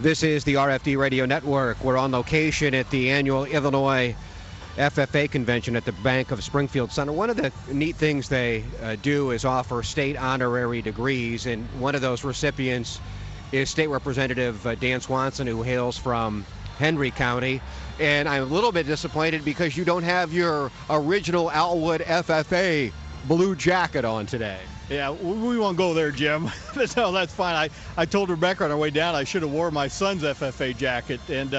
This is the RFD Radio Network. We're on location at the annual Illinois FFA Convention at the Bank of Springfield Center. One of the neat things they do is offer state honorary degrees, and one of those recipients is State Representative Dan Swanson, who hails from Henry County. And I'm a little bit disappointed because you don't have your original Alwood FFA blue jacket on today. Yeah, we won't go there, Jim. No, that's fine. I told Rebecca on our way down I should have wore my son's FFA jacket. And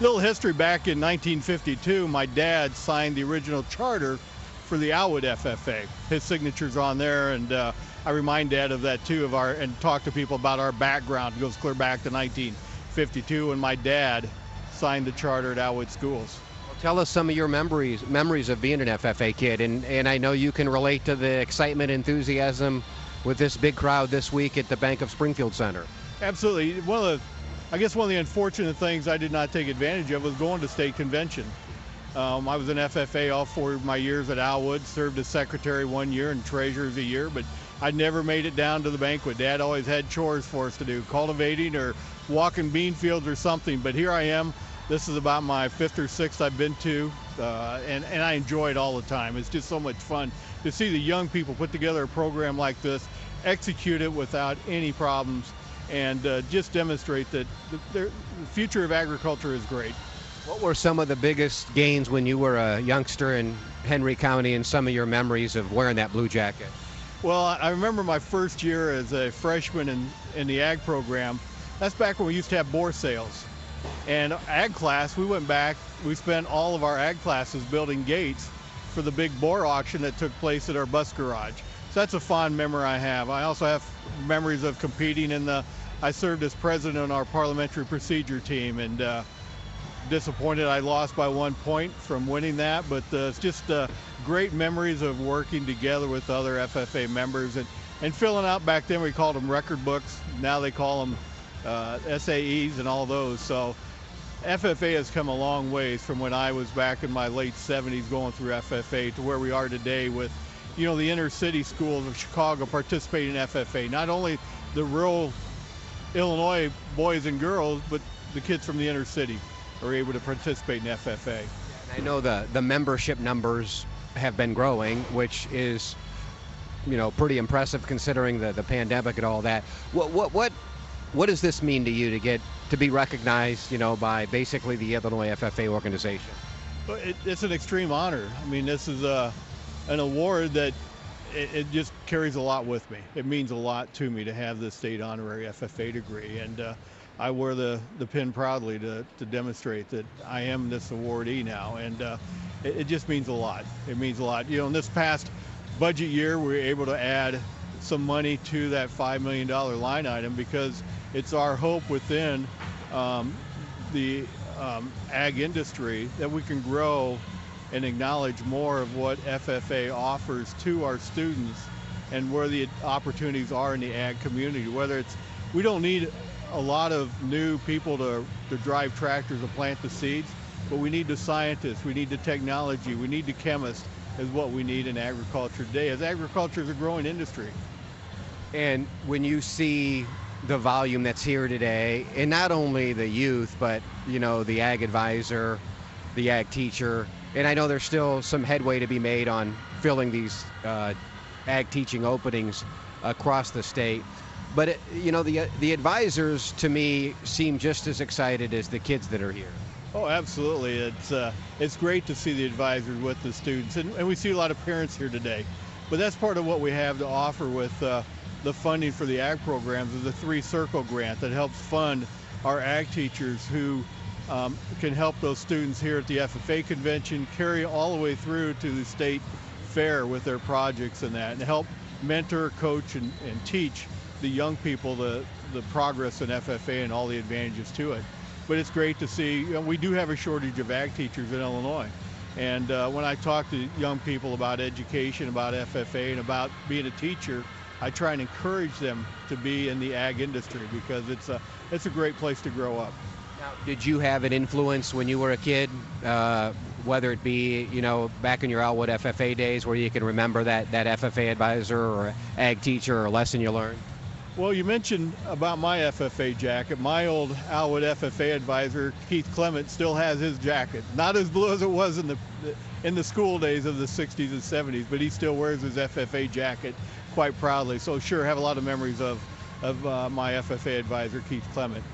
little history, back in 1952, my dad signed the original charter for the Alwood FFA. His signature's on there, and I remind Dad of that too, and talk to people about our background. It goes clear back to 1952 when my dad signed the charter at Alwood Schools. Tell us some of your memories of being an FFA kid, and I know you can relate to the excitement, enthusiasm with this big crowd this week at the Bank of Springfield Center. Absolutely. I guess one of the unfortunate things I did not take advantage of was going to state convention. I was an FFA all 4 of my years at Alwood, served as secretary 1 year and treasurer's a year, but I never made it down to the banquet. Dad always had chores for us to do, cultivating or walking bean fields or something, but here I am. This is about my 5th or 6th I've been to, and I enjoy it all the time. It's just so much fun to see the young people put together a program like this, execute it without any problems, and just demonstrate that the future of agriculture is great. What were some of the biggest gains when you were a youngster in Henry County, and some of your memories of wearing that blue jacket? Well, I remember my first year as a freshman in the ag program. That's back when we used to have boar sales. And ag class, we spent all of our ag classes building gates for the big boar auction that took place at our bus garage. So that's a fond memory I have. I also have memories of competing I served as president on our parliamentary procedure team, and disappointed I lost by 1 point from winning that, but it's just great memories of working together with other FFA members and filling out. Back then we called them record books. Now they call them SAEs and all those. So FFA has come a long ways from when I was back in my late 70s going through FFA to where we are today with, the inner city schools of Chicago participating in FFA. Not only the rural Illinois boys and girls, but the kids from the inner city are able to participate in FFA. I know the membership numbers have been growing, which is, pretty impressive considering the pandemic and all that. What does this mean to you to be recognized, by basically the Illinois FFA organization? Well, it's an extreme honor. I mean, this is an award that it just carries a lot with me. It means a lot to me to have this state honorary FFA degree, and I wear the pin proudly to demonstrate that I am this awardee now, and it just means a lot. It means a lot. In this past budget year, we were able to add some money to that $5 million line item because it's our hope within the ag industry that we can grow and acknowledge more of what FFA offers to our students and where the opportunities are in the ag community. We don't need a lot of new people to drive tractors and plant the seeds, but we need the scientists, we need the technology, we need the chemists is what we need in agriculture today, as agriculture is a growing industry. And when you see the volume that's here today, and not only the youth, but the ag advisor, the ag teacher, and I know there's still some headway to be made on filling these ag teaching openings across the state. But the advisors to me seem just as excited as the kids that are here. Oh, absolutely. It's great to see the advisors with the students, and we see a lot of parents here today. But that's part of what we have to offer with the funding for the ag programs is the 3-Circle grant that helps fund our ag teachers who can help those students here at the FFA convention carry all the way through to the state fair with their projects and help mentor, coach, and teach the young people the progress in FFA and all the advantages to it. But it's great to see, we do have a shortage of ag teachers in Illinois. And when I talk to young people about education, about FFA, and about being a teacher, I try and encourage them to be in the ag industry because it's a great place to grow up. Now, did you have an influence when you were a kid, whether it be, back in your Alwood FFA days where you can remember that FFA advisor or ag teacher or lesson you learned? Well, you mentioned about my FFA jacket. My old Alwood FFA advisor, Keith Clement, still has his jacket. Not as blue as it was in the school days of the 60s and 70s, but he still wears his FFA jacket quite proudly. So sure, have a lot of memories of my FFA advisor, Keith Clement.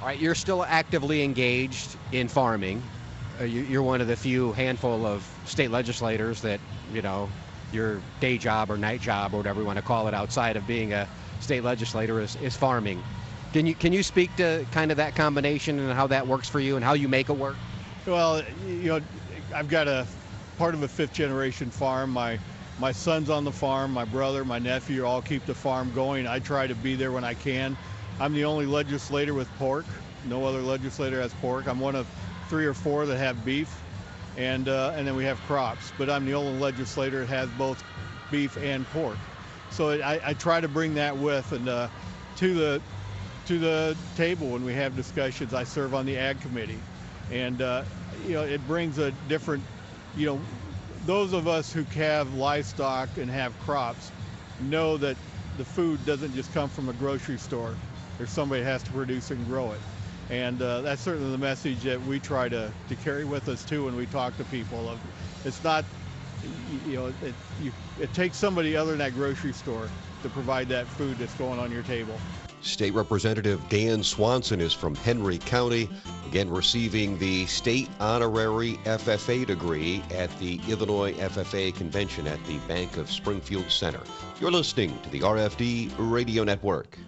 All right, you're still actively engaged in farming. You're one of the few handful of state legislators that, your day job or night job or whatever you want to call it outside of being a state legislator is farming. Can you speak to kind of that combination and how that works for you and how you make it work? Well, I've got a part of a 5th generation farm. My son's on the farm, my brother, my nephew all keep the farm going. I try to be there when I can. I'm the only legislator with pork. No other legislator has pork. I'm one of 3 or 4 that have beef, and then we have crops. But I'm the only legislator that has both beef and pork. So I try to bring that with and to the table when we have discussions. I serve on the Ag Committee, and it brings a different, those of us who have livestock and have crops know that the food doesn't just come from a grocery store. There's somebody that has to produce and grow it. And that's certainly the message that we try to carry with us too when we talk to people. It's not, it takes somebody other than that grocery store to provide that food that's going on your table. State Representative Dan Swanson is from Henry County, again receiving the State Honorary FFA degree at the Illinois FFA Convention at the Bank of Springfield Center. You're listening to the RFD Radio Network.